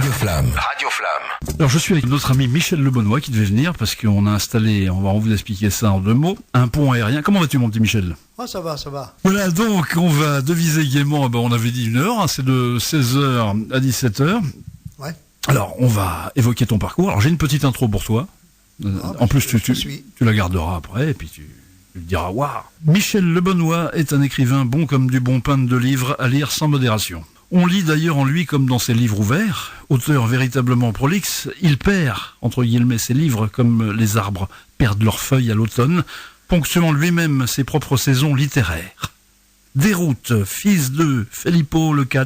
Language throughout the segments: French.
Radio Flamme. Radio Flamme. Alors je suis avec notre ami Michel Lebonnois qui devait venir parce qu'on a installé, on va vous expliquer ça en 2 mots, un pont aérien. Comment vas-tu mon petit Michel ? Ah, ça va, ça va. Voilà, donc on va deviser gaiement, on avait dit 1 heure, c'est de 16h à 17h. Ouais. Alors on va évoquer ton parcours. Alors j'ai une petite intro pour toi. En plus tu la garderas après et puis tu diras waouh. Michel Lebonnois est un écrivain bon comme du bon pain de livres à lire sans modération. On lit d'ailleurs en lui comme dans ses livres ouverts, auteur véritablement prolixe, il perd, entre guillemets, ses livres comme les arbres perdent leurs feuilles à l'automne, ponctuant lui-même ses propres saisons littéraires. Déroute, fils de Filippo le Cat,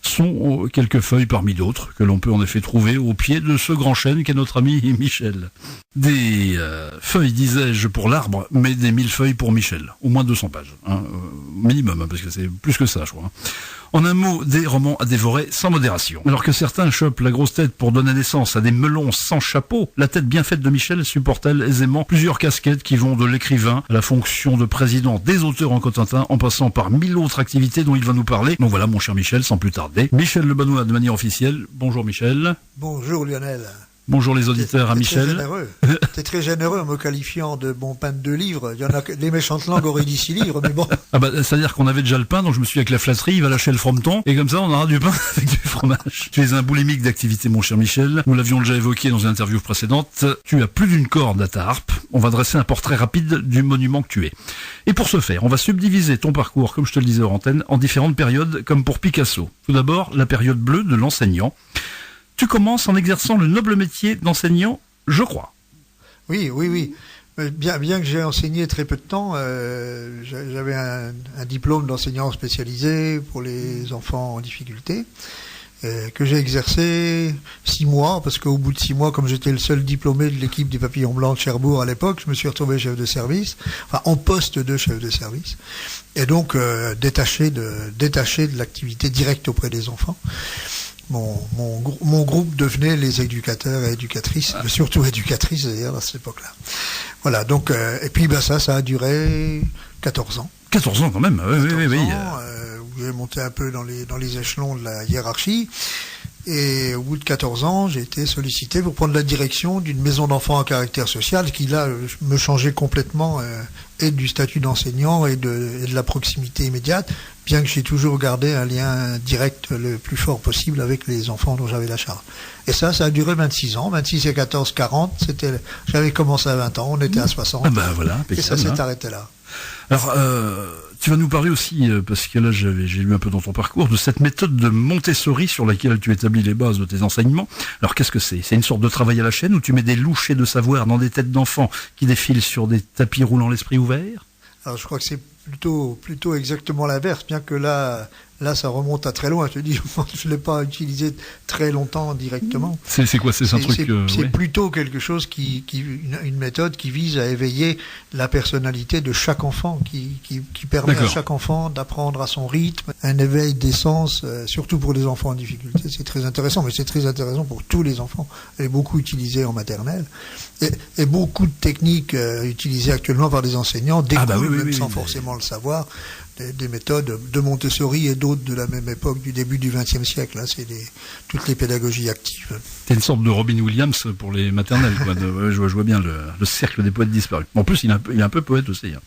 sont quelques feuilles parmi d'autres que l'on peut en effet trouver au pied de ce grand chêne qu'est notre ami Michel. Des feuilles, disais-je, pour l'arbre, mais des 1000 feuilles pour Michel. Au moins 200 pages, minimum, parce que c'est plus que ça, je crois. En un mot, des romans à dévorer sans modération. Alors que certains chopent la grosse tête pour donner naissance à des melons sans chapeau, la tête bien faite de Michel supporte-t-elle aisément plusieurs casquettes qui vont de l'écrivain à la fonction de président des auteurs en Cotentin, en passant par 1000 autres activités dont il va nous parler. Donc voilà, mon cher Michel, sans plus tarder. Michel Lebonnois de manière officielle. Bonjour Michel. Bonjour Lionel. Bonjour les auditeurs à Michel. T'es très généreux en me qualifiant de bon pain de 2 livres. Il y en a les méchantes langues auraient dit 6 livres, mais bon. Ah bah, c'est-à-dire qu'on avait déjà le pain, donc je me suis dit avec la flatterie, il va lâcher le frometon, et comme ça on aura du pain avec du fromage. Tu es un boulimique d'activité, mon cher Michel. Nous l'avions déjà évoqué dans une interview précédente. Tu as plus d'une corde à ta harpe. On va dresser un portrait rapide du monument que tu es. Et pour ce faire, on va subdiviser ton parcours, comme je te le disais hors antenne, en différentes périodes, comme pour Picasso. Tout d'abord, la période bleue de l'enseignant. Tu commences en exerçant le noble métier d'enseignant, je crois. Oui. Bien que j'ai enseigné très peu de temps, j'avais un diplôme d'enseignant spécialisé pour les enfants en difficulté, que j'ai exercé 6 mois, parce qu'au bout de 6 mois, comme j'étais le seul diplômé de l'équipe des Papillons Blancs de Cherbourg à l'époque, je me suis retrouvé chef de service, enfin en poste de chef de service, et donc détaché de l'activité directe auprès des enfants. Mon groupe devenait les éducateurs et éducatrices, surtout éducatrices d'ailleurs à cette époque-là. Voilà, donc, et puis ça a duré 14 ans. 14 ans quand même, oui. Où j'ai monté un peu dans les échelons de la hiérarchie. Et au bout de 14 ans, j'ai été sollicité pour prendre la direction d'une maison d'enfants à caractère social qui, là, me changeait complètement et du statut d'enseignant et de la proximité immédiate, bien que j'ai toujours gardé un lien direct le plus fort possible avec les enfants dont j'avais la charge. Et ça a duré 26 ans, 26 et 14, 40, j'avais commencé à 20 ans, on était à 60, voilà, et ça s'est arrêté là. Alors, tu vas nous parler aussi, parce que là j'ai lu un peu dans ton parcours, de cette méthode de Montessori sur laquelle tu établis les bases de tes enseignements. Alors qu'est-ce que c'est ? C'est une sorte de travail à la chaîne où tu mets des louchers de savoir dans des têtes d'enfants qui défilent sur des tapis roulants l'esprit ouvert ? Alors je crois que c'est plutôt exactement l'inverse, bien que là ça remonte à très loin. Je te dis, je ne l'ai pas utilisé très longtemps directement. C'est quoi ? C'est un truc. C'est plutôt quelque chose une méthode qui vise à éveiller la personnalité de chaque enfant, qui permet à chaque enfant d'apprendre à son rythme, un éveil des sens, surtout pour les enfants en difficulté. C'est très intéressant, mais c'est très intéressant pour tous les enfants. Elle est beaucoup utilisée en maternelle. Et beaucoup de techniques utilisées actuellement par des enseignants découlent, sans forcément le savoir, des méthodes de Montessori et d'autres de la même époque, du début du XXe siècle. Hein, c'est toutes les pédagogies actives. C'est une sorte de Robin Williams pour les maternelles, quoi. Je vois bien le cercle des poètes disparus. En plus, il est un peu poète aussi. Hein.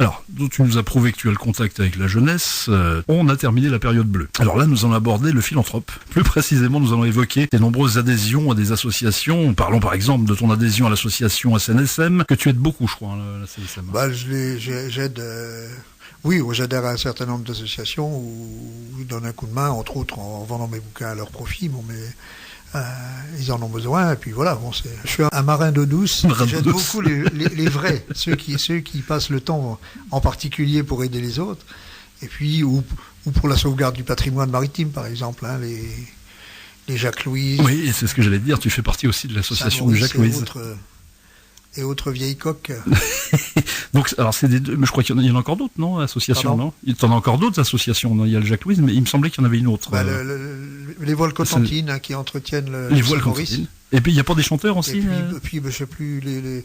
Alors, tu nous as prouvé que tu as le contact avec la jeunesse. On a terminé la période bleue. Alors là, nous allons aborder le philanthrope. Plus précisément, nous allons évoquer tes nombreuses adhésions à des associations. Parlons par exemple de ton adhésion à l'association SNSM, que tu aides beaucoup, je crois, la CSM. J'aide... Oui, j'adhère à un certain nombre d'associations où je donne un coup de main, entre autres en vendant mes bouquins à leur profit. Mais ils en ont besoin, et puis voilà. Je suis un marin d'eau douce. J'aide beaucoup les vrais, ceux qui passent le temps, en particulier pour aider les autres, et puis ou pour la sauvegarde du patrimoine maritime, par exemple, hein, les Jacques Louise. Oui, et c'est ce que j'allais te dire. Tu fais partie aussi de l'association du Jacques Louise. Et autres vieilles coques. Donc, alors c'est mais je crois qu'il y en a encore d'autres, non, associations, non ? Il y en a encore d'autres associations, non ? Il y a le Jacques Louise, mais il me semblait qu'il y en avait une autre. Les voiles cotentines qui entretiennent les voiles cotentines. Et puis il n'y a pas des chanteurs aussi Et puis je sais plus, je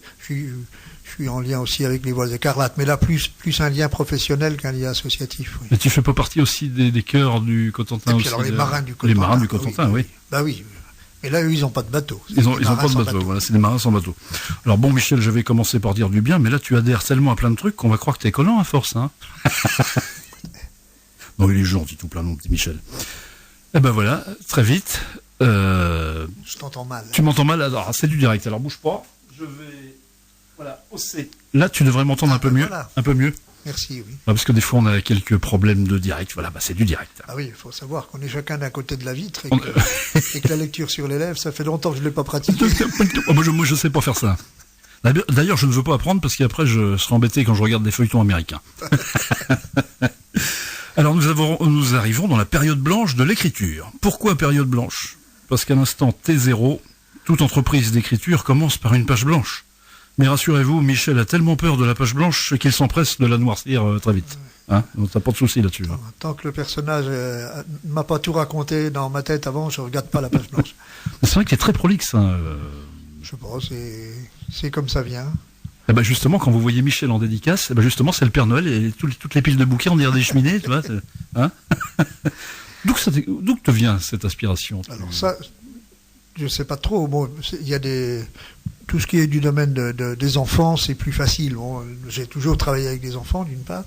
suis en lien aussi avec les Voix écarlates, mais là plus un lien professionnel qu'un lien associatif. Oui. Et tu fais pas partie aussi des chœurs du Cotentin et puis aussi alors les marins du Cotentin. Les marins du Cotentin, oui. Bah oui. Mais là, eux, ils n'ont pas de bateau. Ils ont pas de bateau, voilà, c'est des marins sans bateau. Alors bon, Michel, je vais commencer par dire du bien, mais là, tu adhères tellement à plein de trucs qu'on va croire que t'es collant à force, hein. Non, il est gentil, tout plein, mon petit Michel. Eh ben voilà, très vite. Je t'entends mal. Tu m'entends mal? Alors, c'est du direct, alors bouge pas. Je vais, voilà, hausser. Là, tu devrais m'entendre un peu mieux. Voilà. Un peu mieux. Merci, oui. Parce que des fois, on a quelques problèmes de direct. Voilà, bah, c'est du direct. Ah oui, il faut savoir qu'on est chacun d'un côté de la vitre et que la lecture sur les lèvres, ça fait longtemps que je ne l'ai pas pratiqué. Moi, je sais pas faire ça. D'ailleurs, je ne veux pas apprendre parce qu'après, je serai embêté quand je regarde des feuilletons américains. Alors, nous arrivons dans la période blanche de l'écriture. Pourquoi période blanche? Parce qu'à l'instant T0, toute entreprise d'écriture commence par une page blanche. Mais rassurez-vous, Michel a tellement peur de la page blanche qu'il s'empresse de la noircir très vite. Hein, donc t'as pas de souci là-dessus. Hein. Tant que le personnage ne m'a pas tout raconté dans ma tête avant, je regarde pas la page blanche. C'est vrai que c'est très prolixe. Hein. Je sais pas, c'est comme ça vient. Eh ben justement, quand vous voyez Michel en dédicace, eh ben justement, c'est le Père Noël et toutes les piles de bouquets en derrière des cheminées, tu vois. Hein. D'où te vient cette aspiration? Alors ça, je sais pas trop. Bon, il y a tout ce qui est du domaine des enfants, c'est plus facile. Bon, j'ai toujours travaillé avec des enfants, d'une part,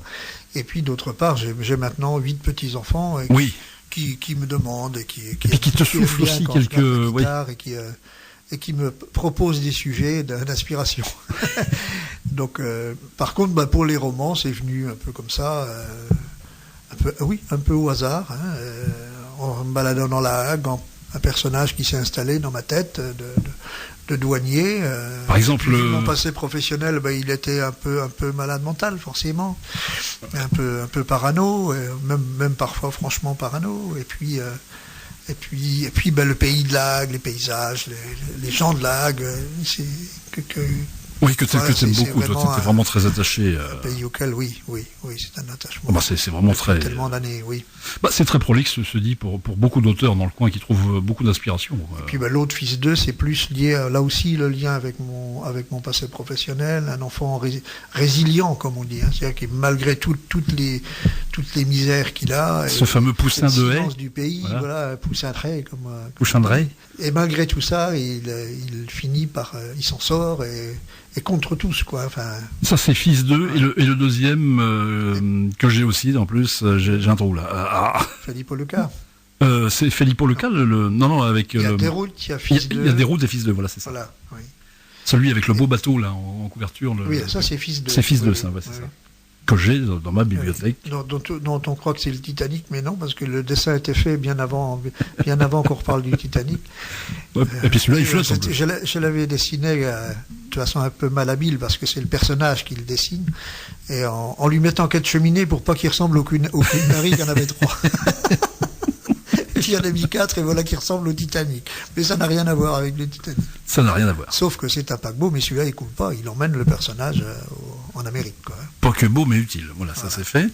et puis d'autre part, j'ai maintenant 8 petits-enfants qui me demandent et qui te soufflent aussi quelques... Oui. Et qui me proposent des sujets d'inspiration. Donc, par contre, pour les romans, c'est venu un peu comme ça, un peu au hasard, hein, en me baladant dans la Hague, un personnage qui s'est installé dans ma tête de douanier. Par exemple, mon passé professionnel, il était un peu malade mental, forcément, un peu parano, même parfois franchement parano. Et puis le pays de l'Ague, les paysages, les gens de l'Ague, c'est oui, que tu aimes beaucoup, toi, tu es vraiment très attaché. Un pays auquel, oui, c'est un attachement. Bah, c'est vraiment très... Tellement d'années, oui. Bah, c'est très prolixe, se dit, pour beaucoup d'auteurs dans le coin qui trouvent beaucoup d'inspiration. Et puis l'autre fils 2, c'est plus lié, là aussi, le lien avec mon passé professionnel, un enfant résilient, comme on dit, hein, c'est-à-dire que malgré toutes les misères qu'il a... Ce fameux poussin de haie. Du pays, voilà poussin de haie, comme... Poussin de haie. Et malgré tout ça, il finit par... il s'en sort et contre tous, quoi. Enfin... Ça, c'est fils 2, et le deuxième, que j'ai aussi, en plus, j'ai un trou, là. Filippo Luca. C'est Filippo Luca, non, avec... Il y a Déroute, il y a fils 2. Il y a Déroute et fils 2, voilà, c'est ça. Voilà, oui. Celui avec le beau bateau, là, en couverture. Oui, ça, c'est fils 2. C'est fils 2, ça, c'est ça. Que j'ai dans ma bibliothèque. Dont on croit que c'est le Titanic, mais non, parce que le dessin a été fait bien avant qu'on reparle du Titanic. Ouais, et puis celui-là, il flotte. Je l'avais dessiné de façon un peu malhabile, parce que c'est le personnage qui le dessine, et en lui mettant 4 cheminées pour pas qu'il ressemble au Cunari, il y en avait 3. Il y en a mis 4 et voilà qui ressemble au Titanic. Mais ça n'a rien à voir avec le Titanic. Ça n'a rien à voir. Sauf que c'est un paquebot, mais celui-là, il coule pas. Il emmène le personnage en Amérique, quoi. Pas que beau, mais utile. Voilà, ça c'est fait.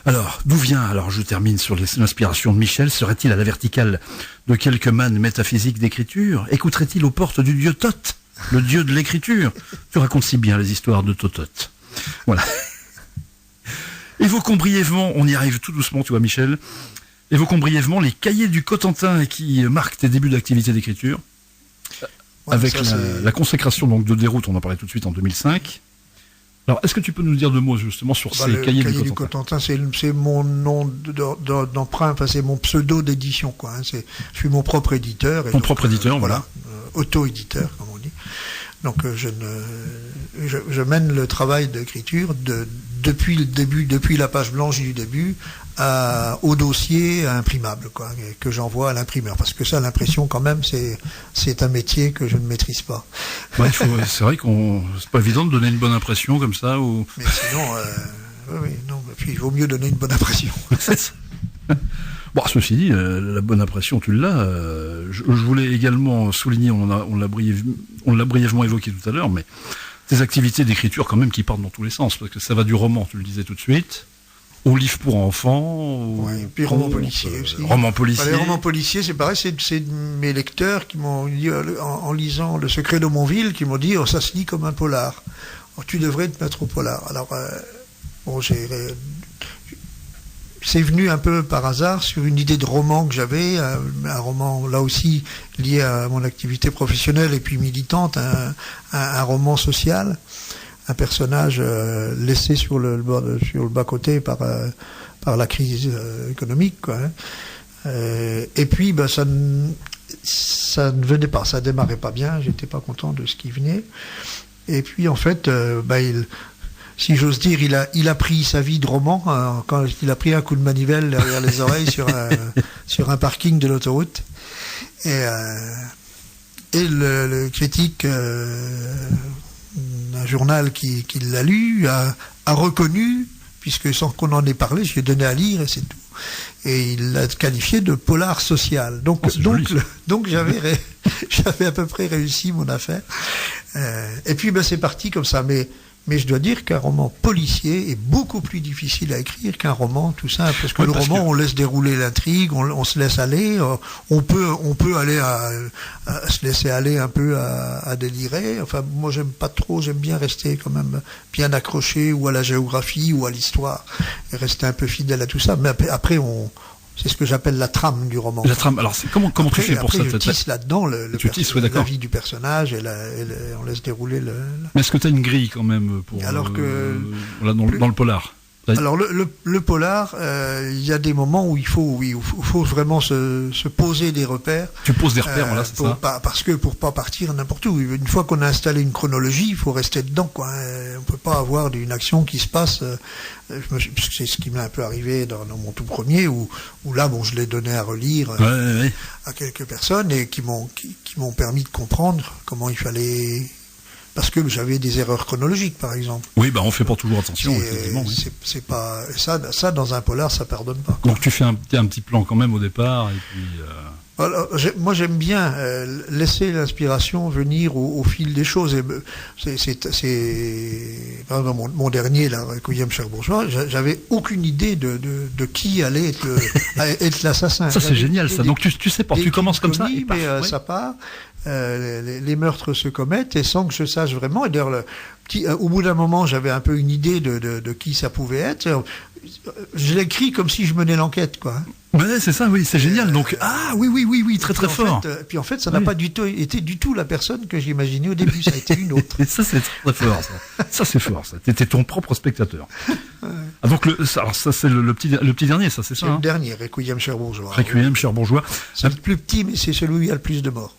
Alors, d'où vient, je termine sur l'inspiration de Michel, serait-il à la verticale de quelques mannes métaphysiques d'écriture? Écouterait-il aux portes du dieu Thoth, le dieu de l'écriture? Tu racontes si bien les histoires de Thoth. Voilà. Évoquons brièvement, on y arrive tout doucement, tu vois, Michel. Évoquons brièvement les cahiers du Cotentin qui marquent tes débuts d'activité d'écriture. Avec la consécration donc de Déroute, on en parlait tout de suite en 2005. Alors, est-ce que tu peux nous dire 2 mots justement sur ces cahiers du Cotentin? C'est mon nom d'emprunt, enfin c'est mon pseudo d'édition, quoi. Hein. Je suis mon propre éditeur. Ton propre éditeur, voilà. Auto-éditeur, comme on dit. Donc je mène le travail d'écriture depuis le début, depuis la page blanche du début, au dossier imprimable, quoi, que j'envoie à l'imprimeur. Parce que ça, l'impression, quand même, c'est un métier que je ne maîtrise pas. Ouais, c'est vrai c'est pas évident de donner une bonne impression comme ça. Ou... Mais sinon, non. Puis il vaut mieux donner une bonne impression. Bon, ceci dit, la bonne impression, tu l'as. Je voulais également souligner, on l'a brièvement évoqué tout à l'heure, mais tes activités d'écriture quand même qui partent dans tous les sens, parce que ça va du roman, tu le disais tout de suite, Au livre pour enfants. Ouais, puis romans policiers aussi. Romans policiers. Les romans policiers, c'est pareil, c'est mes lecteurs qui m'ont dit, en lisant Le secret de Montville, qui m'ont dit, oh, ça se lit comme un polar. Oh, tu devrais te mettre au polar. Alors, bon, c'est venu un peu par hasard sur une idée de roman que j'avais, un roman là aussi lié à mon activité professionnelle et puis militante, un roman social, un personnage laissé sur le bas-côté par la crise économique, quoi, hein. Et puis ça ne venait pas, ça démarrait pas bien, j'étais pas content de ce qui venait. Et puis en fait, si j'ose dire, il a pris sa vie de roman quand il a pris un coup de manivelle derrière les oreilles sur un parking de l'autoroute. Et le critique d'un journal qui l'a lu a reconnu, puisque sans qu'on en ait parlé, je lui ai donné à lire et c'est tout. Et il l'a qualifié de polar social. Donc j'avais à peu près réussi mon affaire. Et puis c'est parti comme ça. Mais je dois dire qu'un roman policier est beaucoup plus difficile à écrire qu'un roman tout simple. Parce que on laisse dérouler l'intrigue, on se laisse aller, on peut aller à se laisser aller un peu à délirer. Enfin, moi j'aime pas trop, j'aime bien rester quand même bien accroché ou à la géographie ou à l'histoire et rester un peu fidèle à tout ça. Mais après c'est ce que j'appelle la trame du roman. La trame. Alors, comment tu fais pour ça? Je tisse là-dedans la vie du personnage et on laisse dérouler Mais est-ce que tu as une grille quand même pour alors que dans le polar? Alors le polar, il y a des moments où il faut vraiment se poser des repères. Tu poses des repères, voilà, c'est ça. Parce que pour pas partir n'importe où. Une fois qu'on a installé une chronologie, il faut rester dedans, quoi. On peut pas avoir une action qui se passe. C'est ce qui m'est un peu arrivé dans mon tout premier, où là, je l'ai donné à relire à quelques personnes et qui m'ont permis de comprendre comment il fallait. Parce que j'avais des erreurs chronologiques, par exemple. Oui, on fait pas toujours attention, effectivement. Oui. C'est pas ça dans un polar, ça pardonne pas, quoi. Donc tu fais un petit plan quand même au départ, et puis. Alors, moi, j'aime bien laisser l'inspiration venir au fil des choses. Et par exemple, mon dernier, là, Requiem cher bourgeois, j'avais aucune idée de qui allait être l'assassin. Ça, c'est génial, ça. Donc tu sais pas, tu commences comme ça, et ça part. Les meurtres se commettent et sans que je sache vraiment. Et d'ailleurs, au bout d'un moment, j'avais un peu une idée de qui ça pouvait être. Je l'écris comme si je menais l'enquête, quoi. Ouais, c'est ça, oui, c'est génial. Donc, oui, très fort. Puis en fait, ça n'a pas été du tout la personne que j'imaginais au début. Ça a été une autre. Et ça, c'est très fort, ça. Ça, c'est fort, ça. T'étais ton propre spectateur. Ah, donc, alors ça, c'est le petit dernier, ça, c'est ça. C'est le dernier, Requiem cher bourgeois. Requiem cher bourgeois. C'est le plus petit, mais c'est celui où il y a le plus de morts.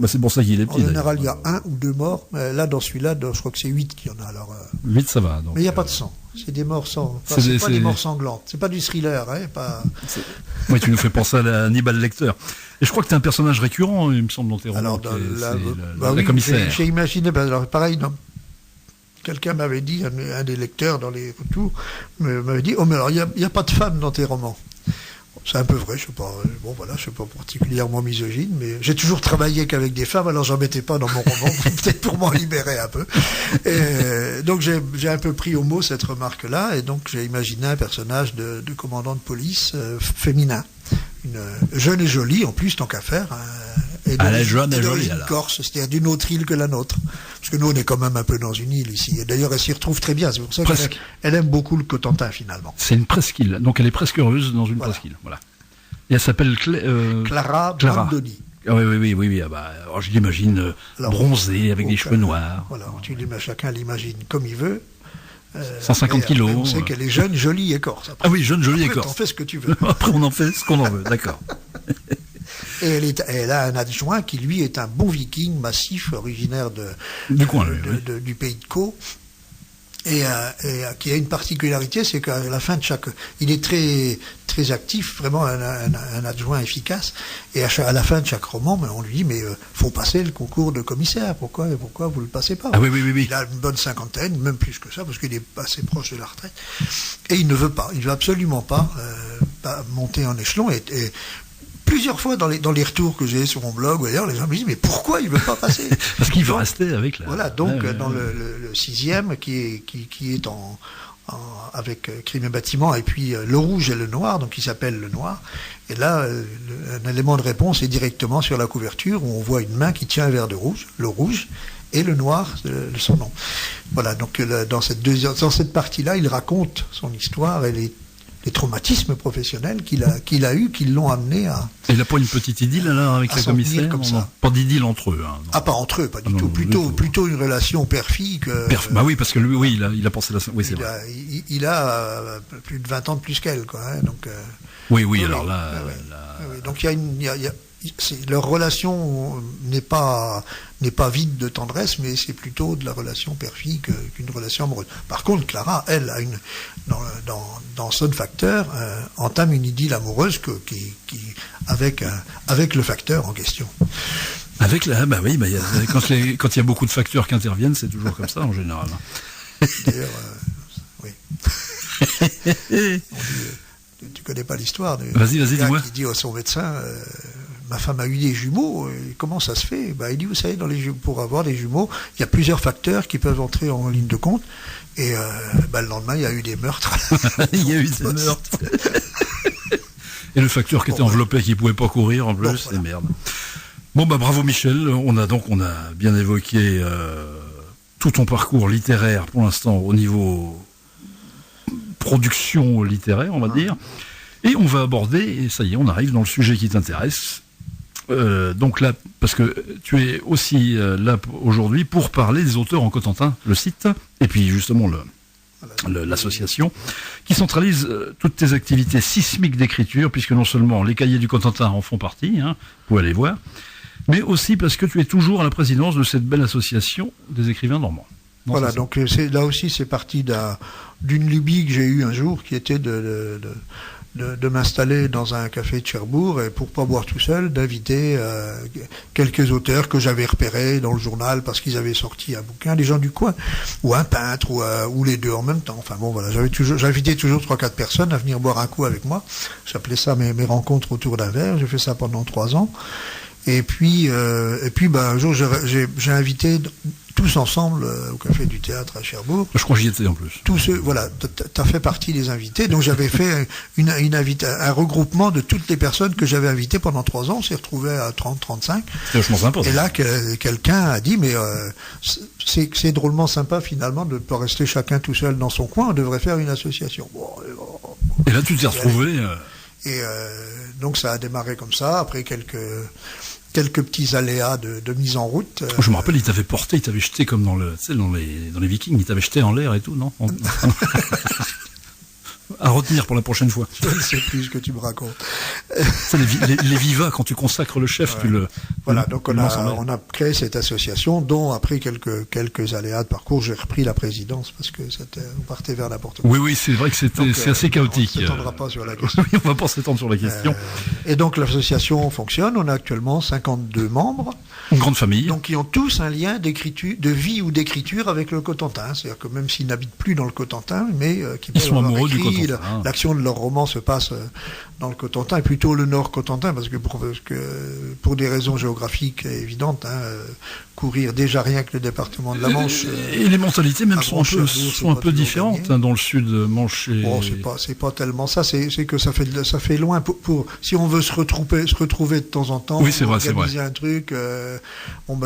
C'est pour ça qu'il est petit. En général, il y a 1 ou 2 morts. Là, dans celui-là, je crois que c'est 8 qu'il y en a. Alors, 8, ça va. Donc, mais il n'y a pas de sang. C'est des morts sans. Enfin, c'est pas des morts sanglantes. C'est pas du thriller, hein. Oui, tu nous fais penser à Hannibal Lecter. Et je crois que tu es un personnage récurrent, il me semble, dans tes romans. Alors, la commissaire. J'ai imaginé. Alors, pareil, quelqu'un m'avait dit, un des lecteurs dans les retours, m'avait dit, oh mais alors il n'y a pas de femme dans tes romans. C'est un peu vrai, je suis pas particulièrement misogyne, mais j'ai toujours travaillé qu'avec des femmes, alors j'en mettais pas dans mon roman, peut-être pour m'en libérer un peu. Et donc j'ai un peu pris au mot cette remarque-là, et donc j'ai imaginé un personnage de commandant de police féminin. Une jeune et jolie, en plus, tant qu'à faire. Elle est jeune et jolie, alors. Corse, c'est-à-dire d'une autre île que la nôtre. Parce que nous, on est quand même un peu dans une île ici. Et d'ailleurs, elle s'y retrouve très bien. C'est pour ça qu'elle aime beaucoup le Cotentin, finalement. C'est une presqu'île. Donc, elle est presque heureuse dans une presqu'île. Voilà. Et elle s'appelle Clara Brandoni. Ah, oui. Alors, je l'imagine bronzée, avec des cheveux noirs. Voilà. Chacun l'imagine comme il veut. 150 kilos. On sait qu'elle est jeune, jolie et corse. Après, jeune, jolie et corse. On fait ce que tu veux. Après, on en fait ce qu'on en veut, d'accord. Et elle a un adjoint qui, lui, est un bon viking massif, originaire du coin, du pays de Caux. Et qui a une particularité, c'est qu'à la fin de il est très très actif, vraiment un adjoint efficace. Et à la fin de chaque roman, on lui dit faut passer le concours de commissaire. Pourquoi vous le passez pas? Ah oui. Il a une bonne cinquantaine, même plus que ça, parce qu'il est assez proche de la retraite. Et il ne veut absolument pas monter en échelon. Et plusieurs fois dans les retours que j'ai sur mon blog, d'ailleurs, les gens me disent mais pourquoi il veut pas passer? Parce qu'il veut rester avec la. Voilà, donc dans le 6e qui est avec Crime et Bâtiment, et puis Le Rouge et le Noir, donc il s'appelle Le Noir. Et là, un élément de réponse est directement sur la couverture, où on voit une main qui tient un verre de rouge, le rouge, et le noir, son nom. Voilà, donc dans cette partie-là, il raconte son histoire et les traumatismes professionnels qu'il a eu, qui l'ont amené à... Et il n'a pas une petite idylle là avec la commissaire comme ça. Pas d'idylle entre eux. Hein, pas entre eux, pas du tout. Plutôt une relation père-fille que... Bah oui, parce que lui, oui, il a pensé la... Oui, c'est vrai. Il a plus de 20 ans de plus qu'elle, quoi. Hein, donc, oui, alors là... Donc leur relation n'est pas vide de tendresse, mais c'est plutôt de la relation père-fille qu'une relation amoureuse. Par contre, Clara, elle, dans Son Facteur, entame une idylle amoureuse avec le facteur en question. Avec bah oui, quand il y a beaucoup de facteurs qui interviennent, c'est toujours comme ça en général. D'ailleurs, oui. Tu connais pas l'histoire du vas-y, dis-moi. Qui dit à son médecin, ma femme a eu des jumeaux, comment ça se fait? Il dit, vous savez, pour avoir des jumeaux, il y a plusieurs facteurs qui peuvent entrer en ligne de compte, et le lendemain, il y a eu des meurtres. Il y a eu des meurtres. Et le facteur qui était enveloppé, qui pouvait pas courir en plus, voilà. C'est merde. Bon, bravo Michel, on a bien évoqué tout ton parcours littéraire pour l'instant au niveau production littéraire, on va dire. Et on va aborder, et ça y est, on arrive dans le sujet qui t'intéresse. Donc là, parce que tu es aussi là aujourd'hui pour parler des auteurs en Cotentin, le site, et puis justement l'association, qui centralise toutes tes activités sismiques d'écriture, puisque non seulement les cahiers du Cotentin en font partie, vous pouvez aller voir, mais aussi parce que tu es toujours à la présidence de cette belle association des écrivains normands. Voilà, donc là aussi c'est parti d'une lubie que j'ai eue un jour, qui était de m'installer dans un café de Cherbourg, et pour pas boire tout seul, d'inviter quelques auteurs que j'avais repérés dans le journal parce qu'ils avaient sorti un bouquin, des gens du coin, ou un peintre, ou les deux en même temps. Enfin bon, voilà, j'invitais toujours 3-4 personnes à venir boire un coup avec moi. J'appelais ça mes rencontres autour d'un verre. J'ai fait ça pendant 3 ans. Et puis un jour, j'ai invité tous ensemble au Café du Théâtre à Cherbourg. Je crois que j'y étais en plus. Tous ceux, voilà, t'as fait partie des invités. Donc j'avais fait un regroupement de toutes les personnes que j'avais invitées pendant 3 ans. On s'est retrouvés à 30-35. C'est vachement sympa. Et là, quelqu'un a dit, mais c'est drôlement sympa finalement de ne pas rester chacun tout seul dans son coin. On devrait faire une association. Et là, tu t'es retrouvé. Et donc ça a démarré comme ça. Après quelques petits aléas de mise en route. Je me rappelle, il t'avait porté, il t'avait jeté comme dans les Vikings, il t'avait jeté en l'air et tout, non? À retenir pour la prochaine fois. Je ne sais plus ce que tu me racontes. C'est les vivas, quand tu consacres le chef, tu le... Voilà, donc on a créé cette association, dont après quelques aléas de parcours, j'ai repris la présidence parce que on partait vers n'importe quoi. Oui, c'est vrai que c'est assez chaotique. On ne s'étendra pas sur la question. Oui, on va pas s'étendre sur la question. Et donc l'association fonctionne, on a actuellement 52 membres. Une grande famille. Donc qui ont tous un lien d'écriture, de vie ou d'écriture avec le Cotentin. C'est-à-dire que même s'ils n'habitent plus dans le Cotentin, mais qui ils sont amoureux du Cotentin. L'action de leur roman se passe dans le Cotentin, et plutôt le Nord Cotentin, parce que pour des raisons géographiques évidentes, courir déjà rien que le département de la Manche. Et les mentalités même sont un peu différentes dans le sud Manche. Bon, c'est pas tellement ça. C'est que ça fait loin pour si on veut se retrouver de temps en temps. Oui, c'est vrai, c'est vrai. Organiser un truc.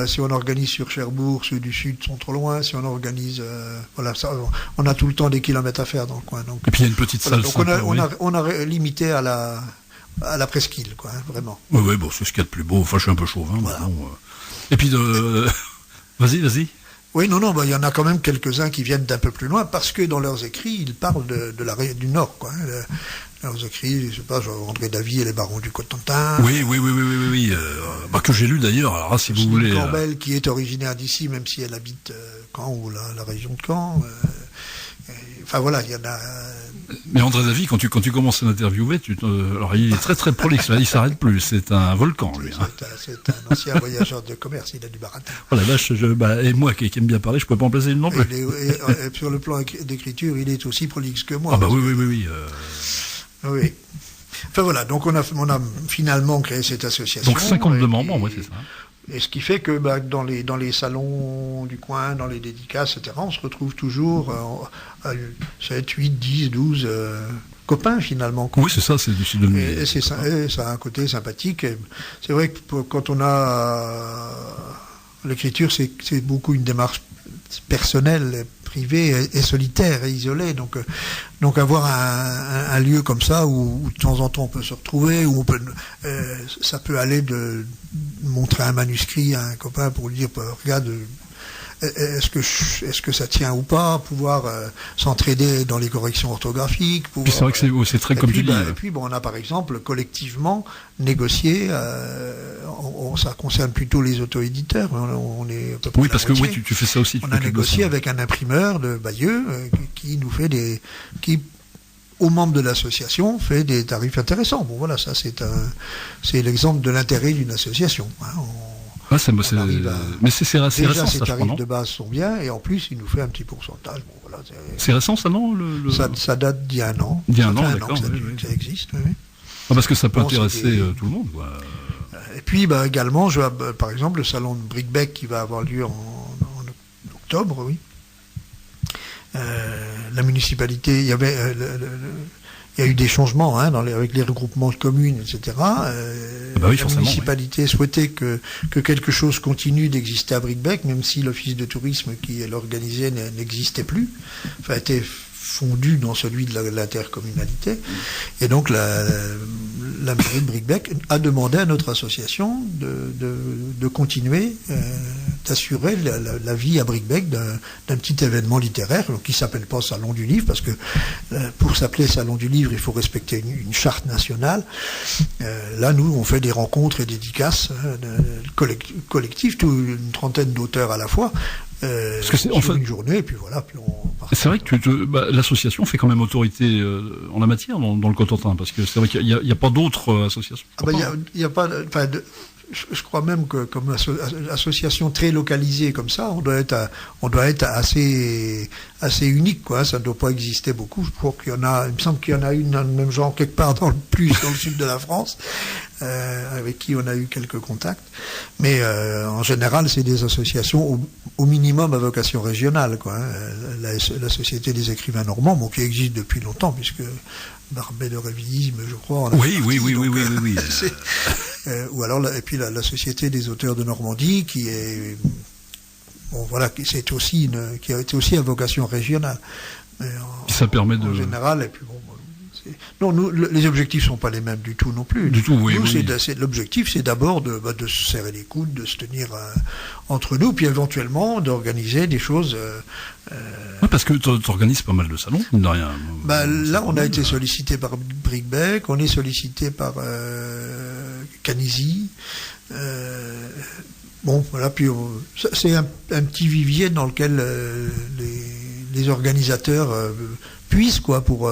Si on organise sur Cherbourg, ceux du sud sont trop loin. Si on organise, on a tout le temps des kilomètres à faire dans le coin. Donc, et puis il y a une petite salle. Donc on a limité à la presqu'île, quoi, vraiment. Oui, bon, c'est ce qu'il y a de plus beau. Enfin, je suis un peu chauvin. Voilà. Et puis vas-y. Oui, non, il y en a quand même quelques-uns qui viennent d'un peu plus loin, parce que dans leurs écrits, ils parlent du Nord, quoi. Leurs écrits, je sais pas, André Davy et les Barons du Cotentin. Oui. Que j'ai lu d'ailleurs. Alors, si vous voulez. Corbel, qui est originaire d'ici, même si elle habite Caen ou la région de Caen. Enfin voilà, il y en a. Mais André Davy, quand tu commences à l'interviewer, alors il est très très prolixe, il s'arrête plus, c'est un volcan lui. C'est un ancien voyageur de commerce, il a du baratin. Voilà, et moi qui aime bien parler, je ne peux pas en placer une non plus. Et sur le plan d'écriture, il est aussi prolixe que moi. Ah bah oui. Oui. Enfin voilà, donc on a finalement créé cette association. Donc 52 membres, oui, c'est ça. Et ce qui fait que dans les salons du coin, dans les dédicaces, etc., on se retrouve toujours à 7, 8, 10, 12 copains finalement. Oui, c'est ça, c'est devenu... Et ça a un côté sympathique. Et c'est vrai que quand on a... L'écriture, c'est beaucoup une démarche personnelle, privée et solitaire et isolée. Donc avoir un lieu comme ça où de temps en temps on peut se retrouver, où ça peut aller de montrer un manuscrit à un copain pour lui dire regarde, est-ce que ça tient ou pas, pouvoir s'entraider dans les corrections orthographiques. Puis c'est vrai que c'est très comme tu dis. Et puis on a par exemple collectivement négocié, ça concerne plutôt les auto-éditeurs, on est à peu près oui, parce que oui, tu fais ça aussi. On a négocié avec un imprimeur de Bayeux qui nous fait qui aux membres de l'association fait des tarifs intéressants. Bon voilà, ça c'est l'exemple de l'intérêt d'une association. Mais c'est récent, déjà, ça, ces je crois, tarifs non ? de base sont bien, et en plus, il nous fait un petit pourcentage. Bon, voilà, c'est récent, ça, non Ça date d'il y a un an. D'il y a un an, d'accord. Que ça existe, oui. Parce que ça peut intéresser tout le monde, quoi. Et puis, également, je vois, par exemple, le salon de Brickbeck qui va avoir lieu en octobre, oui. La municipalité, il y a eu des changements avec les regroupements de communes, etc. La municipalité souhaitait que quelque chose continue d'exister à Brickbeck, même si l'office de tourisme qui l'organisait n'existait plus, enfin était fondu dans celui de l'intercommunalité. Et donc la mairie de Brickbeck a demandé à notre association de continuer d'assurer la vie à Brickbeck d'un petit événement littéraire, donc qui s'appelle pas Salon du Livre, parce que pour s'appeler Salon du Livre, il faut respecter une charte nationale. Là, nous, on fait des rencontres et dédicaces collectives, une trentaine d'auteurs à la fois, sur une journée, et puis voilà. Puis c'est vrai que l'association fait quand même autorité en la matière dans le Cotentin, parce que c'est vrai qu'il n'y a pas d'autres associations. Il y a pas. Je crois même que comme association très localisée comme ça, on doit être assez unique, quoi. Ça ne doit pas exister beaucoup. Je crois il me semble qu'il y en a une dans le même genre quelque part dans le sud de la France, avec qui on a eu quelques contacts. Mais en général, c'est des associations au minimum à vocation régionale, quoi. La Société des écrivains normands, qui existe depuis longtemps, puisque Barbet de Révillisme, je crois. Oui. Ou alors, et puis la Société des auteurs de Normandie, qui est, qui a été aussi à vocation régionale. Ça permet en général, et puis non, les objectifs sont pas les mêmes du tout non plus. Du tout, oui. L'objectif, c'est d'abord de se serrer les coudes, de se tenir entre nous, puis éventuellement d'organiser des choses. Parce que tu organises pas mal de salons, mine de rien. Là, on a été sollicité par Brickbeck, on est sollicité par Canisi. Puis c'est un petit vivier dans lequel les organisateurs puissent, quoi, pour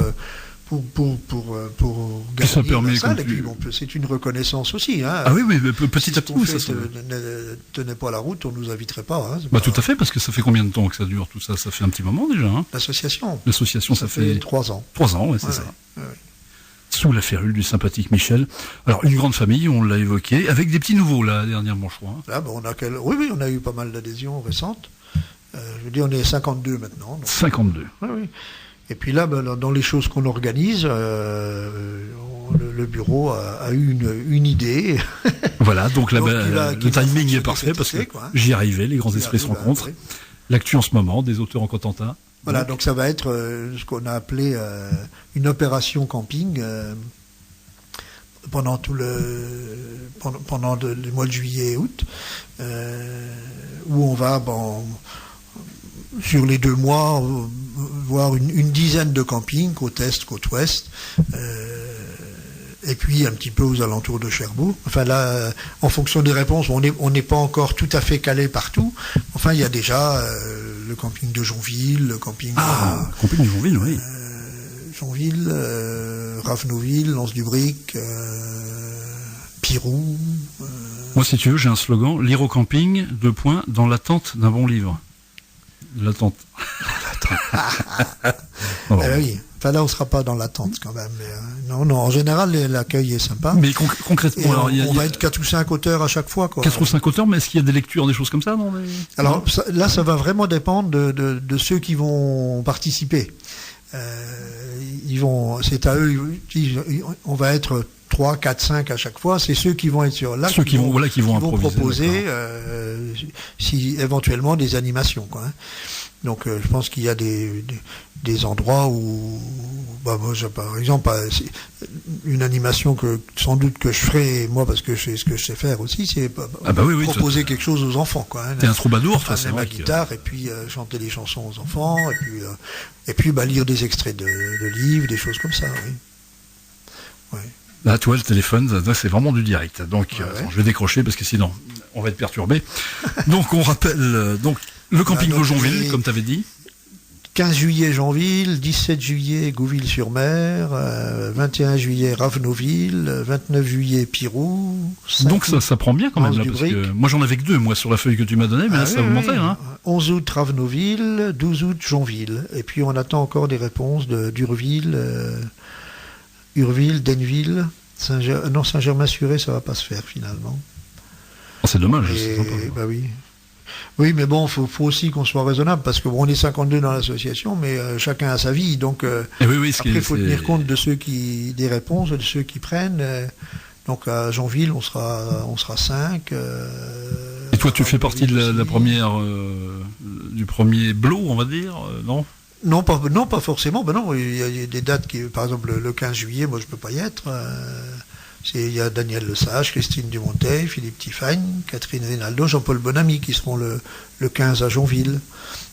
gagner ça permet la salle, et puis c'est une reconnaissance aussi. Ah oui, mais petit à petit, ça ne tenait pas la route, on nous inviterait pas. Tout à fait, parce que ça fait combien de temps que ça dure tout ça ? Ça fait un petit moment déjà. L'association, ça fait 3 ans. 3 ans, ouais, c'est ça. Ouais. Sous la férule du sympathique Michel. Alors, une grande famille, on l'a évoqué, avec des petits nouveaux, là, dernièrement, je crois. Là, on a eu pas mal d'adhésions récentes. Je veux dire, on est 52 maintenant. Donc... 52. Oui. Et puis là, dans les choses qu'on organise, le bureau a eu une idée. Voilà, donc là, le timing est parfait, parce que j'y arrivais, les grands esprits se rencontrent. L'actu en ce moment, des auteurs en Cotentin. Voilà, donc ça va être ce qu'on a appelé une opération camping pendant les mois de juillet et août, où on va... sur les 2 mois, voir une dizaine de campings, côte est, côte ouest, et puis un petit peu aux alentours de Cherbourg. Enfin là, en fonction des réponses, on n'est pas encore tout à fait calé partout. Enfin, il y a déjà le camping de Jonville, le camping... camping de Jonville, oui. Jonville, Ravenoville, Lens-du-Bric, Pirou... Moi, si tu veux, j'ai un slogan, lire au camping, : dans l'attente d'un bon livre. L'attente. Oh. Oui. Enfin, là, on sera pas dans l'attente quand même. Mais, non, en général, l'accueil est sympa. Mais concrètement, alors, on va être 4 ou 5 auteurs à chaque fois, quoi. 4 ou 5 auteurs, mais est-ce qu'il y a des lectures, des choses comme ça dans les... Alors là, ça va vraiment dépendre de ceux qui vont participer. C'est à eux. On va être 3, 4, 5 à chaque fois. C'est ceux qui vont être sur là, ceux qui vont proposer, si éventuellement des animations, quoi. Hein. Donc, je pense qu'il y a des endroits où, moi, par exemple, une animation que sans doute que je ferai moi parce que c'est ce que je sais faire aussi, c'est proposer quelque chose aux enfants, quoi. Hein. T'es un troubadour, toi, c'est ma guitare et puis chanter des chansons aux enfants et puis lire des extraits de livres, des choses comme ça. Oui. Ouais. Là, toi, le téléphone, c'est vraiment du direct. Donc, attends, je vais décrocher parce que sinon, on va être perturbé. Donc, on rappelle le camping de Jonville, comme tu avais dit. 15 juillet, Jonville, 17 juillet, Gouville-sur-Mer, 21 juillet, Ravenoville, 29 juillet, Pirou. Donc, ça prend bien quand même, là, parce que moi, j'en avais que 2, moi, sur la feuille que tu m'as donnée, mais là, ça augmentait, hein. 11 août, Ravenoville, 12 août, Jonville. Et puis, on attend encore des réponses d'Urville, Denville, Saint-Germain-sur-Aie, ça va pas se faire, finalement. Oh, c'est dommage, c'est sympa. Bah oui. Oui, mais bon, faut aussi qu'on soit raisonnable, parce que on est 52 dans l'association, mais chacun a sa vie, donc après, il faut tenir compte des réponses, de ceux qui prennent. Donc à Jonville, on sera 5. Et toi, tu fais partie de la première, du premier bloc, on va dire, non ? Non, pas forcément. Ben non, il y a des dates par exemple, le 15 juillet, moi je peux pas y être. Il y a Daniel Lesage, Christine Dumonteil, Philippe Tiffany, Catherine Rinaldo, Jean-Paul Bonamy qui seront le 15 à Jonville.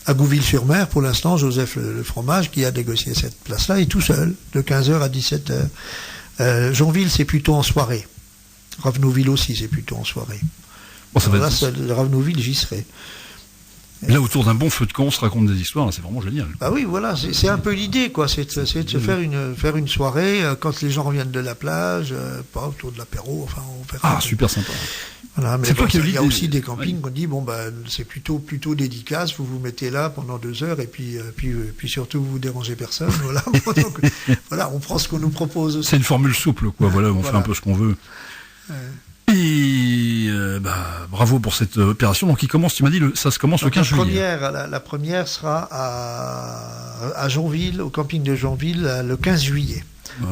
À Gouville-sur-Mer, pour l'instant, Joseph le Fromage, qui a négocié cette place-là, est tout seul, de 15h à 17h. Jonville, c'est plutôt en soirée. Ravenoville aussi, c'est plutôt en soirée. Bon, Ravenoville, j'y serai. Là, autour d'un bon feu de camp, on se raconte des histoires, là, c'est vraiment génial. Bah oui, voilà, c'est un peu l'idée, quoi. C'est de se faire une soirée quand les gens reviennent de la plage, pas autour de l'apéro, enfin, on verra. Ah, super sympa. Voilà, mais il y a aussi des campings qu'on dit, c'est plutôt dédicace, vous vous mettez là pendant 2 heures et puis surtout vous dérangez personne, voilà. Donc, voilà, on prend ce qu'on nous propose aussi. C'est une formule souple, quoi, voilà, on fait un peu ce qu'on veut. Et bravo pour cette opération. Donc tu m'as dit, ça se commence le 15 juillet. La première sera à Jonville, au camping de Jonville, le 15 juillet.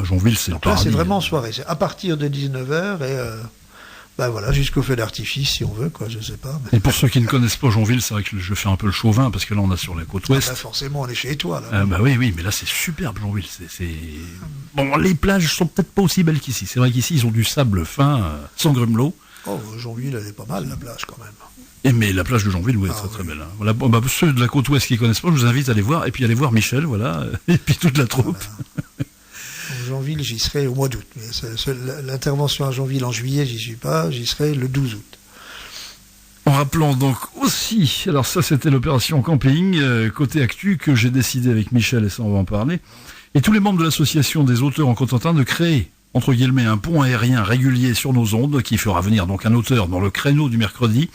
Jonville, c'est donc là, c'est vraiment en soirée. C'est à partir de 19h et voilà, jusqu'au feu d'artifice, si on veut, quoi, je sais pas. Mais... Et pour ceux qui ne connaissent pas Jonville, c'est vrai que je fais un peu le chauvin, parce que là, on est sur la côte ouest. Forcément, on est chez toi, là. Oui, mais là, c'est superbe, Jonville. Bon, les plages sont peut-être pas aussi belles qu'ici. C'est vrai qu'ici, ils ont du sable fin, sans grumelot. Oh, Jonville, elle est pas mal, la plage, quand même. Mais la plage de Jonville, oui, est très belle. Hein. Voilà, ceux de la côte ouest qui ne connaissent pas, je vous invite à aller voir, et puis aller voir Michel, voilà, et puis toute la troupe. Voilà. Jonville, j'y serai au mois d'août. L'intervention à Jonville en juillet, j'y suis pas, j'y serai le 12 août. En rappelant donc aussi, alors ça c'était l'opération camping, côté actu, que j'ai décidé avec Michel, et ça on va en parler, et tous les membres de l'association des auteurs en Cotentin de créer, entre guillemets, un pont aérien régulier sur nos ondes, qui fera venir donc un auteur dans le créneau du mercredi.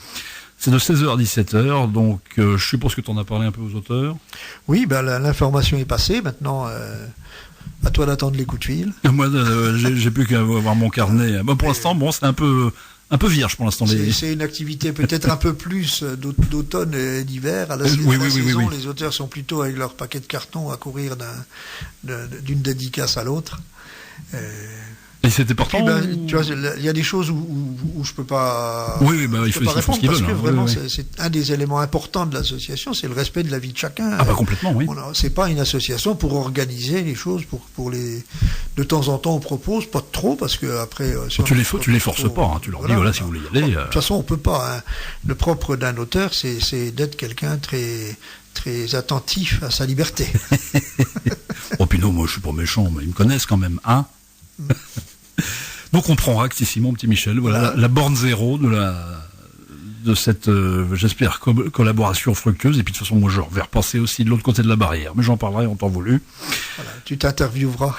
C'est de 16h à 17h, donc je suppose que tu en as parlé un peu aux auteurs. Oui, l'information est passée, maintenant... à toi d'attendre les coups de fil. Moi, j'ai plus qu'à avoir mon carnet. Pour l'instant, c'est un peu vierge pour l'instant. C'est une activité peut-être un peu plus d'automne et d'hiver. À la saison, les auteurs sont plutôt avec leur paquet de carton à courir d'une dédicace à l'autre. Et c'était important. Tu vois, il y a des choses où je peux pas. Il faut répondre ce qu'ils veulent. Parce que vraiment, c'est un des éléments importants de l'association, c'est le respect de la vie de chacun. Complètement, oui. C'est pas une association pour organiser les choses, pour les. De temps en temps, on propose, pas trop, parce que après. Tu les forces pas. Hein, tu leur dis si vous voulez y aller. De toute façon, on peut pas. Hein. Le propre d'un auteur, c'est d'être quelqu'un très très attentif à sa liberté. Puis non, moi je suis pas méchant, mais ils me connaissent quand même, hein. Donc on prend acte ici, mon petit Michel. Voilà. La borne zéro de de cette, j'espère, collaboration fructueuse. Et puis de toute façon, moi, je vais repasser aussi de l'autre côté de la barrière. Mais j'en parlerai en temps voulu. Voilà, tu t'intervieweras.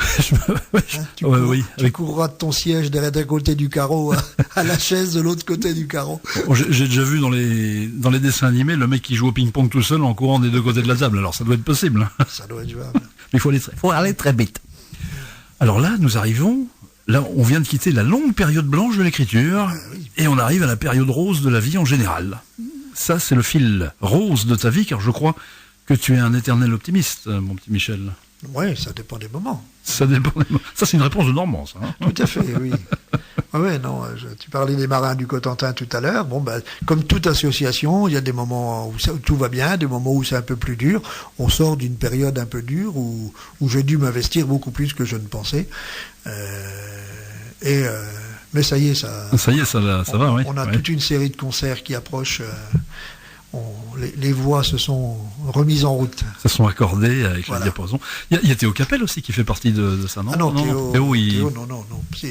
Tu courras de ton siège d'un côté du carreau à la chaise de l'autre côté du carreau. Bon, j'ai déjà vu dans les dessins animés le mec qui joue au ping-pong tout seul en courant des deux côtés de la table. Alors ça doit être possible. Ça doit être jouable. Mais il faut aller très vite. Alors là, nous arrivons. Là, on vient de quitter la longue période blanche de l'écriture et on arrive à la période rose de la vie en général. Ça, c'est le fil rose de ta vie, car je crois que tu es un éternel optimiste, mon petit Michel. Oui, ça dépend des moments. Ça, c'est une réponse de Normand, ça. Hein. Tout à fait, oui. Non, tu parlais des marins du Cotentin tout à l'heure. Bon, comme toute association, il y a des moments où tout va bien, des moments où c'est un peu plus dur. On sort d'une période un peu dure où j'ai dû m'investir beaucoup plus que je ne pensais. Mais ça y est, ça va, oui. On a toute une série de concerts qui approchent. Les voix se sont remises en route. Se sont accordées avec la diapason. Il y a Théo Capel aussi qui fait partie de ça, non? Ah non, Théo, non.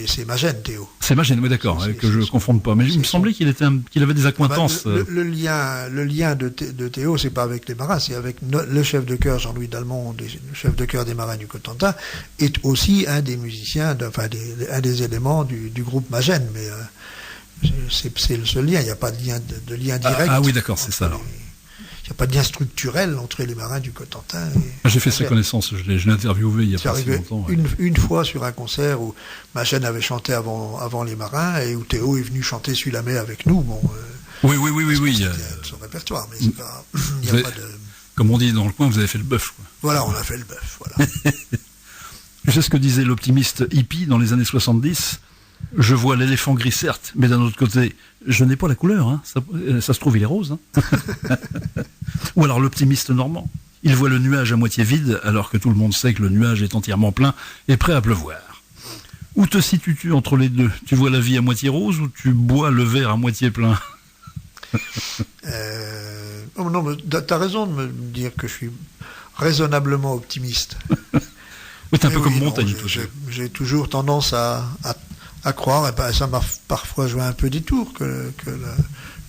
C'est Magène, Théo. C'est Magène, oui, d'accord, que je ne confonde pas. Mais il me semblait qu'il avait des accointances. Le lien de Théo, c'est pas avec les marins, c'est avec le chef de chœur Jean-Louis Dalmont, le chef de chœur des marins du Cotentin, est aussi un des musiciens, un des éléments du groupe Magène. Mais c'est le seul lien, il n'y a pas de lien direct. Ah oui, d'accord, c'est ça alors. Il n'y a pas de lien structurel entre les marins du Cotentin. J'ai fait sa connaissance, je l'ai interviewé il y a pas si longtemps. Une fois sur un concert où Magène avait chanté avant les marins et où Théo est venu chanter Suis la mer avec nous. Bon, oui. C'était son répertoire, mais c'est pas. Il n'y a pas de. Comme on dit dans le coin, vous avez fait le bœuf. Voilà, on a fait le bœuf. Voilà. Tu sais ce que disait l'optimiste hippie dans les années 70 ? Je vois l'éléphant gris, certes, mais d'un autre côté, je n'ai pas la couleur. Hein. Ça se trouve, il est rose. Hein. Ou alors l'optimiste normand. Il voit le nuage à moitié vide, alors que tout le monde sait que le nuage est entièrement plein et prêt à pleuvoir. Où te situes-tu entre les deux ? Tu vois la vie à moitié rose ou tu bois le verre à moitié plein ? Non, mais t'as raison de me dire que je suis raisonnablement optimiste. Oui, t'es un peu comme Montaigne. J'ai toujours tendance à croire, et ça m'a parfois joué un peu des tours, que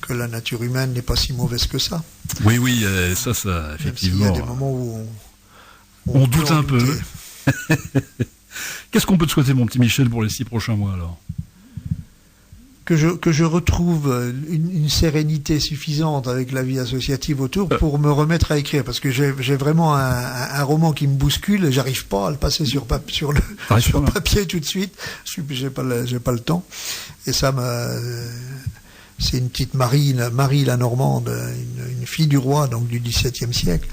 la nature humaine n'est pas si mauvaise que ça. Oui, ça, effectivement. Il y a des moments où on doute un peu. Qu'est-ce qu'on peut te souhaiter, mon petit Michel, pour les 6 prochains mois, alors ? Que je retrouve une sérénité suffisante avec la vie associative autour pour me remettre à écrire, parce que j'ai vraiment un roman qui me bouscule et j'arrive pas à le passer sur papier tout de suite. J'ai pas le temps. Et ça c'est une petite Marie la Normande, une fille du roi, donc du XVIIe siècle.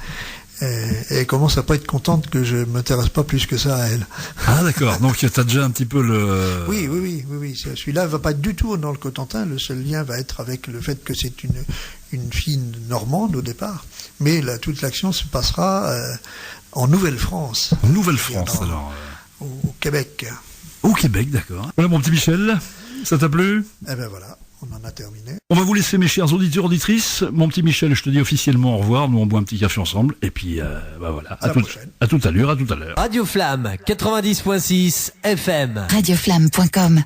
Et elle commence à pas être contente que je m'intéresse pas plus que ça à elle. Ah d'accord, donc tu as déjà un petit peu le... Oui. Celui-là va pas être du tout dans le Cotentin, le seul lien va être avec le fait que c'est une fille normande au départ. Mais toute l'action se passera en Nouvelle-France. En Nouvelle-France, alors au Québec. Au Québec, d'accord. Voilà mon petit Michel, ça t'a plu ? Eh ben voilà. On en a terminé. On va vous laisser, mes chers auditeurs, auditrices. Mon petit Michel, je te dis officiellement au revoir. Nous, on boit un petit café ensemble. Et puis, voilà. À tout à l'heure. Radio Flamme 90.6 FM. Radioflamme.com